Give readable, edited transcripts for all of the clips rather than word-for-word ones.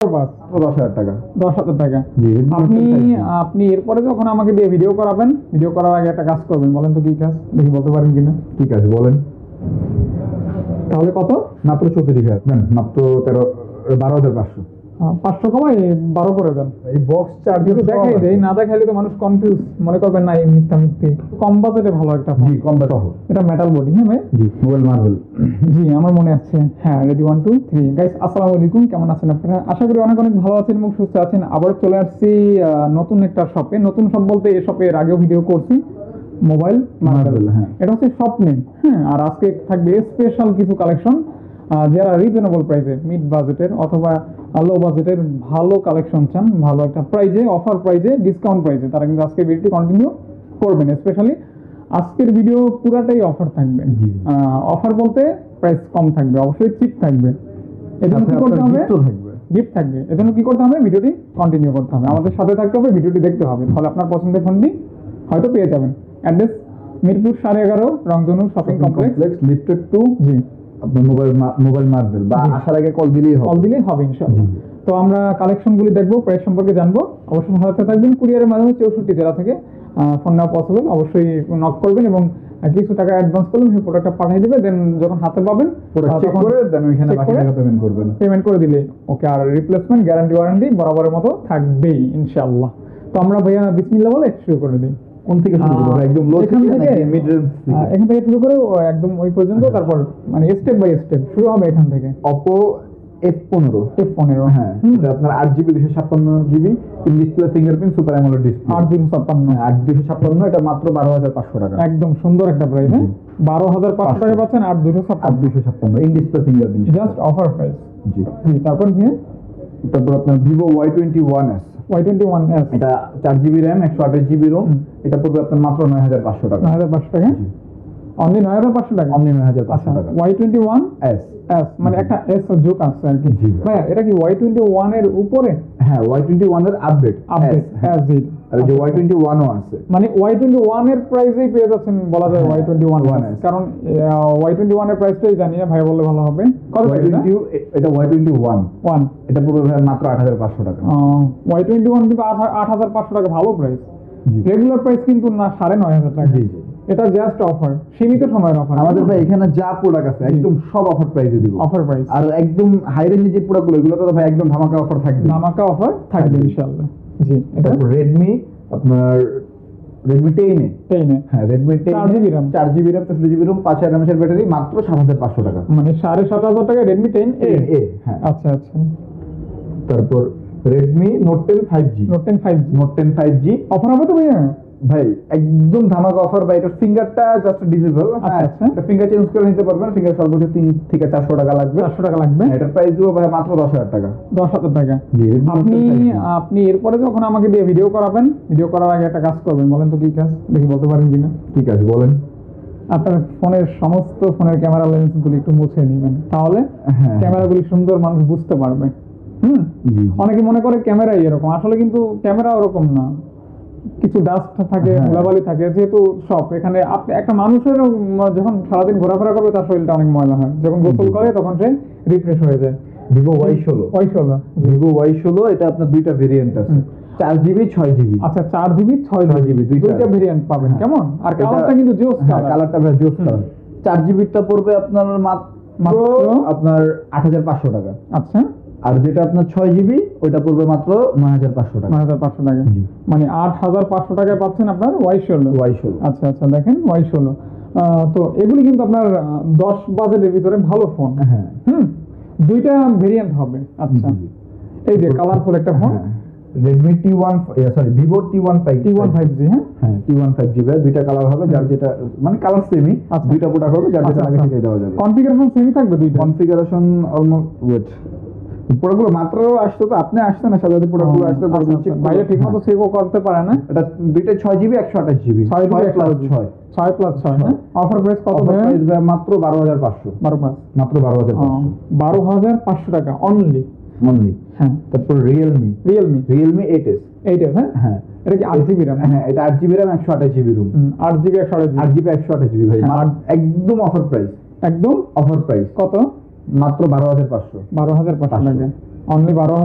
পাঁচ 10,000 টাকা। 10,000 টাকা। জি, আপনি আপনি এরপরে যখন আমাকে দিয়ে ভিডিও করাবেন, ভিডিও করার আগে একটা কাজ করবেন, বলেন তো কি কাজ, দেখি বলতে পারেন কিনা। ঠিক আছে বলেন। তাহলে কত? মাত্র 34,000 নেন, মাত্র 12,500। 500 কমাই 12 করে দেন। এই বক্স চার্জার দেখাই দেই, না দেখাইলে তো মানুষ কনফিউজ মনে করবেন, না এই মিথ্যা মিথ্যে। কম বাজেটে ভালো একটা ফোন। জি, কম দাম সহ। এটা মেটাল বডি, হ্যাঁ ভাই? জি, মোবাইল মার্বেল। জি, আমার মনে আছে। হ্যাঁ, রেডি 1 2 3 গাইস, আসসালামু আলাইকুম। কেমন আছেন আপনারা? আশা করি অনেক অনেক ভালো আছেন এবং সুস্থ আছেন। আবার চলে আসছি নতুন একটা শপে। নতুন শপ বলতে এই শপে এর আগেও ভিডিও করছি, মোবাইল মার্বেল। হ্যাঁ, এটা হচ্ছে শপ নেম। হ্যাঁ, আর আজকে থাকবে স্পেশাল কিছু কালেকশন, যারা রিজনেবল প্রাইসে, মিড বাজেটের অথবা লো বাজেটের ভালো কালেকশন চান, ভালো একটা প্রাইজে, অফার প্রাইজে, ডিসকাউন্ট প্রাইজে, তারা কিন্তু আজকে ভিডিওটি কন্টিনিউ করবেন। স্পেশালি আজকের ভিডিও পুরাটাই অফার থাকবে। অফার বলতে প্রাইস কম থাকবে, অবশ্যই চিপ থাকবে। এজন্য কি করতে হবে? গিফট থাকবে। এজন্য কি করতে হবে? ভিডিওটি কন্টিনিউ করতে হবে, আমাদের সাথে থাকতে হবে, ভিডিওটি দেখতে হবে, তাহলে আপনার পছন্দের ফোনটি হয়তো পেয়ে যাবেন। অ্যাড্রেস মিরপুর 11.5 রংধনু শপিং কমপ্লেক্স, লিফটেড 2। জি, আপনার মোবাইল মার্বেল বা আসার আগে কল দিলেই হবে ইনশাআল্লাহ। তো আমরা কালেকশনগুলি দেখবো, প্রাইস সম্পর্কে জানবো। অবশ্যই সাথে থাকবেন। কুরিয়ারের মাধ্যমে 64 জেলা থেকে ফোন নেওয়া পসিবল। অবশ্যই নক করবেন এবং কিছু টাকা অ্যাডভান্স করবেন, সেই প্রোডাক্টটা পাঠিয়ে দিবে। দেন যখন হাতে পাবেন চেক করে দেন, ওইখানে বাকি টাকা পেমেন্ট করবেন। পেমেন্ট করে দিলে ওকে। আর রিপ্লেসমেন্ট গ্যারান্টি ওয়ারেন্টি বরাবরের মতো থাকবেই ইনশাআল্লাহ। তো আমরা ভাইয়া বিসমিল্লাহ বলে শুরু করে দিই। কোন থেকে শুরু করব? একদম লো থেকে নাকি মিড রেঞ্জ থেকে? এখান থেকে শুরু করে একদম ওই পর্যন্ত, তারপর মানে স্টেপ বাই স্টেপ শুরু হবে এখান থেকে। Oppo F15। হ্যাঁ, এটা আপনার 8GB 256GB in display fingerprint super AMOLED display. 8,256। 8,256, এটা মাত্র 12,500 টাকা। একদম সুন্দর একটা প্রাইস। 12,500 টাকা পাচ্ছেন 8,256 in display fingerprint, just offer price. জি। তারপর আপনার Vivo Y21s। Y21s, এটা 4GB RAM 128GB ROM। এটা পড়বে আপনার মাত্র 9,500 টাকা। 9,500 টাকা, অনলি 9,500 টাকা, অনলি 9,500 টাকা। Y21s মানে একটা এস যোগ আছে আর কি। ভাইয়া এটা কি Y21 এর উপরে? হ্যাঁ, Y21 এর আপডেট এস জি। আর যে Y21 ও আছে, মানে Y21 এর প্রাইসেই পেয়ে যাচ্ছেন বলা যায় Y21s, কারণ Y21 এর প্রাইসটাই জানি না, ভাই বললে ভালো হবে। কত টাকা এটা Y21 এটা পুরো মাত্র 8,500 টাকা। Y21 কিন্তু 8,500 টাকা, ভালো প্রাইস। রেগুলার প্রাইস কিন্তু না 9,500 টাকা। জি জি, এটা জাস্ট অফার, সীমিত সময়ের অফার। আমাদের ভাই এখানে যা প্রোডাক্ট আছে একদম সব অফার প্রাইসে দিব। Offer price. আর একদম হাই রেঞ্জের যে প্রোডাক্টগুলো, এগুলো তো ভাই একদম ধামাকা অফার থাকবে। ধামাকা অফার থাকবে ইনশাআল্লাহ। জি, এটা Redmi, আপনার Redmi 10 হ্যাঁ, Redmi 10 4GB RAM 64GB ROM 5000 mAh এর ব্যাটারি, মাত্র 7,500 টাকা। মানে 7,500 টাকা Redmi 10A। হ্যাঁ, আচ্ছা আচ্ছা। তারপর Redmi Note 10 5G। Note 10 5G offer হবে তো ভাইয়া? ভাই একদম ধামাকা অফার ভাই। এটা ফিঙ্গারটা জাস্ট ডিসেবল। হ্যাঁ, এটা ফিঙ্গার চেঞ্জ করে নিতে পারবেন। ফিঙ্গার সর্বোচ্চ 3 থেকে 400 টাকা লাগবে। 400 টাকা লাগবে। এটার প্রাইস দিব ভাই মাত্র 10,000 টাকা। 10,000 টাকা। জি, আপনি এরপরে যখন আমাকে দিয়ে ভিডিও করাবেন, ভিডিও করার আগে একটা কাজ করবেন, বলেন তো কি কাজ, দেখি বলতে পারেন কিনা। ঠিক আছে বলেন। আপনার ফোনের সমস্ত ক্যামেরা লেন্সগুলি একটু মুছে নেবেন, তাহলে ক্যামেরাগুলি সুন্দর মানুষ বুঝতে পারবে। অনেকে মনে করে ক্যামেরাই এরকম, আসলে কিন্তু ক্যামেরা ওরকম না। কিছু ডাস্ট থাকে, ধুলাবালি থাকে, যেহেতু সব এখানে। আপনি একটা মানুষের যখন সারাদিন ঘোরাফেরা করবে, তার শরীরটা অনেক ময়লা হয়, যখন গোসল করে তখন সে রিফ্রেশ হয়ে যায়। Vivo Y16 এটা আপনার দুইটা ভেরিয়েন্ট আছে, 4GB 6GB। আচ্ছা, 4GB 6GB দুইটা ভেরিয়েন্ট পাবেন। কেমন? আর কালারটা কিন্তু জোস কালার। কালারটা ভাই জোস কালার। 4GB টা পড়বে আপনার মাত্র আপনার 8,500 টাকা। আচ্ছা। আর যেটা আপনার 6GB ওইটা পড়বে মাত্র 9,500 টাকা। 9,500 টাকা, মানে 8,500 টাকায় পাচ্ছেন আপনার Y16। আচ্ছা আচ্ছা, দেখেন Y16। তো এগুলি কিন্তু আপনার 10 বাজেটের ভিতরে ভালো ফোন। হ্যাঁ, দুইটা ভেরিয়েন্ট হবে। আচ্ছা, এই যে কালারফুল একটা phone, Redmi Vivo T1 5G। হ্যাঁ, T1 5G দুইটা কালার হবে, যার যেটা মানে কালার সেমই, দুইটা প্রোডাক্ট হবে, যার যেটা আগে থেকে দেওয়া যাবে। কনফিগারেশন সেমই থাকবে দুইটা। কনফিগারেশন অলমোস্ট ওয়েট প্রোডাক্টগুলো মাত্র আসতো, তো আপনি আসছেন না, সাথে প্রোডাক্টগুলো আসতে ভাইয়া ঠিকমতো সেভও করতে পারে না। এটা দুইটা 6GB 128GB 6+6। অফার প্রাইস কত ভাইয়া? মাত্র 12,500। মাত্র 12,500 টাকা অনলি। হ্যাঁ, তারপর Realme 8s। হ্যাঁ, এটা কি 8GB RAM? হ্যাঁ, এটা 8GB RAM 128GB ROM। 8GB 128GB ভাই, একদম অফার প্রাইস। একদম অফার প্রাইস। কত? মাত্র 12,500। 12,500 টাকা। অনলি 500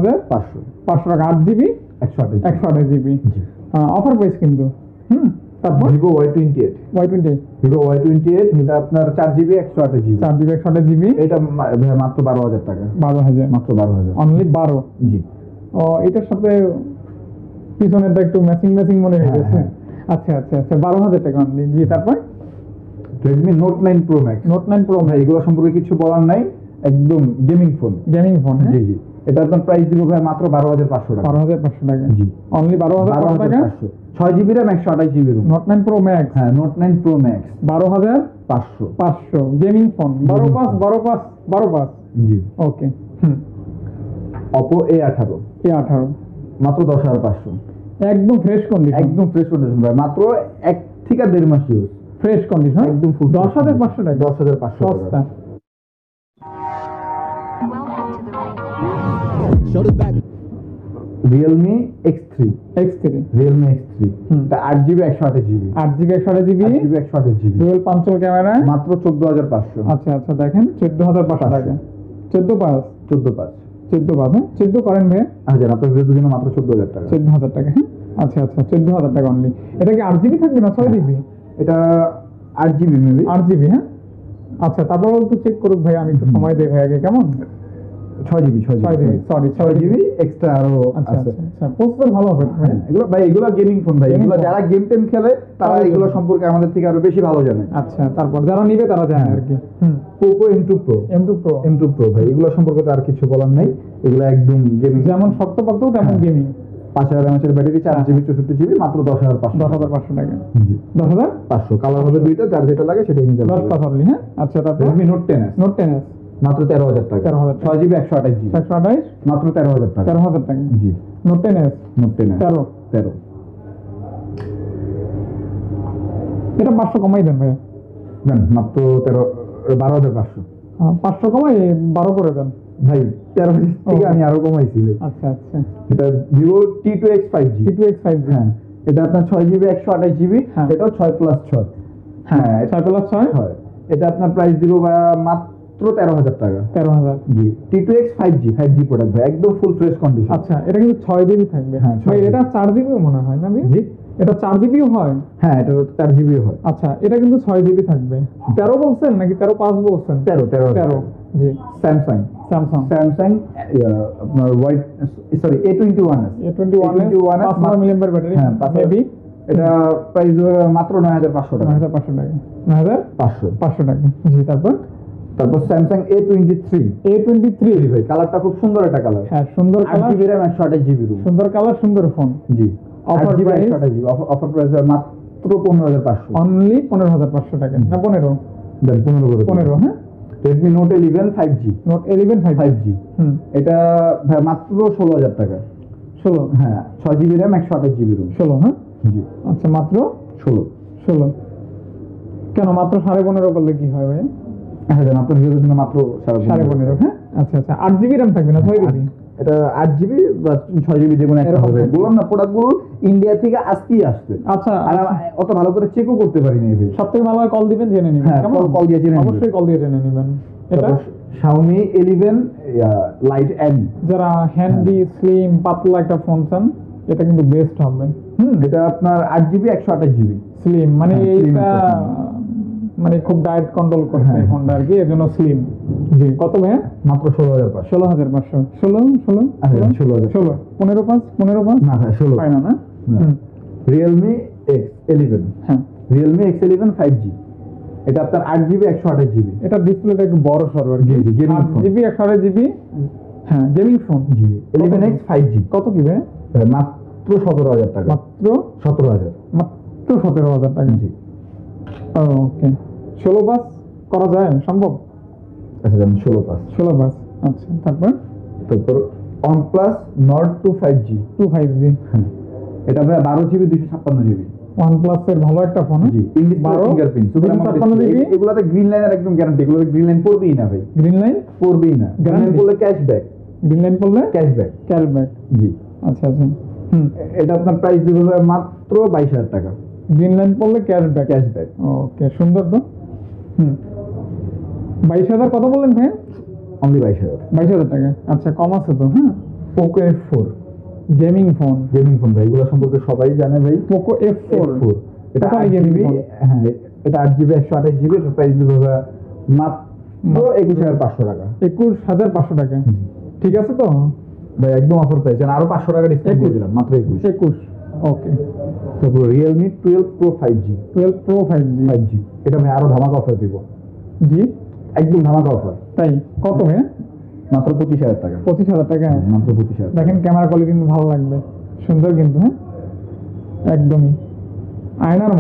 12,500 টাকা, 8GB 128 128GB জি। অফার প্রাইস কিন্তু। তারপর Vivo Y28 Y28 Vivo Y28 এটা আপনার 4GB 128GB 4GB 128GB এটা মাত্র 12,000 টাকা 12,000 মাত্র 12,000 অনলি 12। জি। ও এটার সাথে পিছনেরটা একটু ম্যাচিং মনে হয়ে গেছে। হ্যাঁ। আচ্ছা 12,000 টাকা অনলি। জি তারপর Redmi Note 9 Pro Max Note 9 Pro ভাই এগুলো সম্পর্কে কিছু বলার নাই, একদম গেমিং ফোন। Gaming phone. জি জি, এটা আপনার প্রাইস দিব ভাই মাত্র 12,500 টাকা 12,500 টাকা জি। অনলি 12,500 টাকা। 12,500 6GB RAM 128GB ROM Note 9 Pro Max হ্যাঁ Note 9 Pro Max 12,500 gaming phone 12,500 জি। ওকে। Oppo A18 A18 মাত্র 10,500 একদম ফ্রেশ কন্ডিশন। একদম ফ্রেশ কন্ডিশন ভাই, মাত্র 1 থেকে 1.5 মাস ইউজ, ফ্রেশ কন্ডিশন একদম ফুল 10,500 টাকা 10,500 সস্তা। টাকা। Realme X3 X3 Realme X3 এটা 8GB 128GB 8GB 128GB 8GB 128GB dual পাঞ্চল camera মাত্র 14,500 আচ্ছা দেখেন 14,500 টাকা 14,500 14 করেন ভাই আচ্ছা আপনার ভিডিওর জন্য মাত্র 14,000 টাকা 14,000 টাকা। আচ্ছা 14,000 টাকা অনলি। এটা কি 8GB থাকবে না 6GB? এটা 8GB মেবি 8GB হ্যাঁ। আচ্ছা তারপর একটু চেক করুক ভাই, আমি একটু সময় দেই ভাই আগে কেমন। 6GB সরি 6GB এক্সট্রা আরো আচ্ছা আছে। প্রসেসর ভালো হবে ভাই। এগুলো ভাই এগুলো গেমিং ফোন ভাই, Gaming এগুলো phone। যারা গেম টেম খেলে তারা এগুলো সম্পর্কে আমাদের থেকে আরো বেশি ভালো জানে। আচ্ছা তারপর যারা নিবে তারা জানে আর কি। Poco M2 Pro M2 Pro ভাই এগুলো সম্পর্কে তো আর কিছু বলার নাই, এগুলো একদম গেমিং, যেমন শক্তপোক্ত তেমন গেমিং। 5000 mAh এর ব্যাটারি 4GB 64GB মাত্র 10,500 10,500 টাকা জি 10,500 কালার হবে দুইটা, যার যেটা লাগে সেটাই নিতে 10 পারবেন। কথা বলি হ্যাঁ। আচ্ছা তারপর Redmi Note 10s Note 10s মাত্র 13,000 টাকা 13,000 টাকা। 6GB 128GB 128 মাত্র 13,000 টাকা 13,000 টাকা জি। Note 10s Note 10s 13 এটা 500 কমাই দেন ভাই। দেন মাত্র 12,500 500 কমাই 12 করে দেন ভাই 13,000 থেকে আমি আরো কমাইছি ভাই। আচ্ছা এটা Vivo T2X 5G T2X 5G হ্যাঁ এটা আপনার 6GB 128GB হ্যাঁ। এটাও 6+6 হ্যাঁ 6+6 হয়। এটা আপনার প্রাইস দিব মাত্র 13,000 টাকা 13,000 জি। T2X 5G প্রোডাক্ট ভাই, একদম ফুল ফ্রেশ কন্ডিশন। আচ্ছা এটা কিন্তু 6GB থাকবে হ্যাঁ, 6 ভাই। GB এটা 4GB মনে হয় না ভাই? জি এটা 4GB হয়। হ্যাঁ এটা 4GB হয়। আচ্ছা এটা কিন্তু 6GB থাকবে। 13 বলছেন নাকি 13.5 বলছেন? 13 জি। স্যামসাং আপনার A21s A21 500 mAh ব্যাটারি হ্যাঁ মেবি। এটা প্রাইস মাত্র 9,500 টাকা 9,500 টাকা 9,500 টাকা জি। তারপর স্যামসাং A23 ভাই, কালারটা খুব সুন্দর একটা কালার। হ্যাঁ সুন্দর colour 8GB RAM 128GB ROM সুন্দর কালার সুন্দর ফোন। জি। Offer 8GB price? 128GB offer price মাত্র 15,500 অনলি 15,500 টাকা না 15 দেন 15 করে 15 হ্যাঁ। Redmi Note 11 5G Note 11 5G এটা ভাই মাত্র 16,000 টাকা 16 হ্যাঁ 6GB RAM 128GB ROM 16 হ্যাঁ। জি আচ্ছা মাত্র 16 কেন মাত্র 15.5 করলে কি হয় ভাই? হ্যাঁ দেন আপনার ভিডিওর জন্য মাত্র 15.5 হ্যাঁ। আচ্ছা 8GB RAM থাকবে না 6GB? এটা 8GB বা 6GB যে কোনো একটা হবে। বললাম না প্রোডাক্টগুলো ইন্ডিয়া থেকে আজকেই আসছে। আচ্ছা আর অত ভালো করে চেকও করতে পারিনি এই সবথেকে ভালো কল দিবেন জেনে নেবেন। হ্যাঁ কল দিয়ে জেনে নেবেন, অবশ্যই কল দিয়ে জেনে নেবেন। এটা Xiaomi 11 Lite N যারা হ্যান্ডি স্লিম পাতলা একটা ফোন চান এটা কিন্তু বেস্ট হবে। এটা আপনার 8GB 128GB স্লিম মানে হ্যাঁ, slim এইটা একটা মানে খুব ডায়েট কন্ট্রোল করছে হ্যাঁ। এই ফোনটা আর কি, এজন্য স্লিম। জি কত ভাই? মাত্র 16,500 16,500 16 আচ্ছা 16,000 15 না ভাই 16 পাই না না। Realme X11 হ্যাঁ Realme X11 5G এটা আপনার 8GB 128GB এটা ডিসপ্লেটা একটু বড় সরো আর কি। জি, gaming phone। 8GB 128GB হ্যাঁ গেমিং ফোন। জি 11X 5G কত কি ভাই? মাত্র 17,000 টাকা মাত্র 17,000 17,000 টাকা জি। ওকে 16 করা যায় সম্ভব? আচ্ছা জান 16+। 16 আচ্ছা তারপর OnePlus Nord 2 5G 25G এটা ভাই 12GB 256GB OnePlus এর ভালো একটা ফোন। জি ইংলিশ 12 ফিঙ্গারপ্রিন্ট 256GB এগুলাতে গ্রিন লাইনের একদম গ্যারান্টি, এগুলোতে গ্রিন লাইন পড়বেই না ভাই, গ্রিন লাইন পড়বেই না। Green line Guarantee? করলে ক্যাশব্যাক গ্রিন লাইন করলে ক্যাশব্যাক জি। আচ্ছা এটা আপনার প্রাইস দিব মাত্র 22,000 টাকা গ্রিন লাইন করলে ক্যাশব্যাক। ক্যাশব্যাক ওকে সুন্দর তো। 22,000 কত বললেন ভাই? অনলি 22,000। 22,000 টাকা, আচ্ছা কম আছে তো। হ্যাঁ, পোকো F4 গেমিং ফোন, ভাই, এগুলো সম্পর্কে সবাই জানে ভাই। পোকো F4 এটা টোটালি 8 গেমিং জিবি, ফোন। হ্যাঁ এটা 8 জিবি 128 জিবি, এর প্রাইস দিব মাত্র 21,500 টাকা। 21,500 টাকা, ঠিক আছে তো ভাই একদম অফার প্রাইস, আরো 500 টাকা ডিসকাউন্ট দিয়ে দিলাম, মাত্র 21। 21, ওকে। তারপর Realme 12 Pro 5G, 12 Pro 5G, এটা ভাই আরো ধামাকা অফার দিব, জি একদম ধামাকা অফার, তাই কত ভাইয়া? মাত্র 25,000 টাকা। 25,000 টাকা, মাত্র 25,000। দেখেন ক্যামেরা কোয়ালিটি কিন্তু ভালো লাগবে, সুন্দর কিন্তু, হ্যাঁ একদমই আয়নার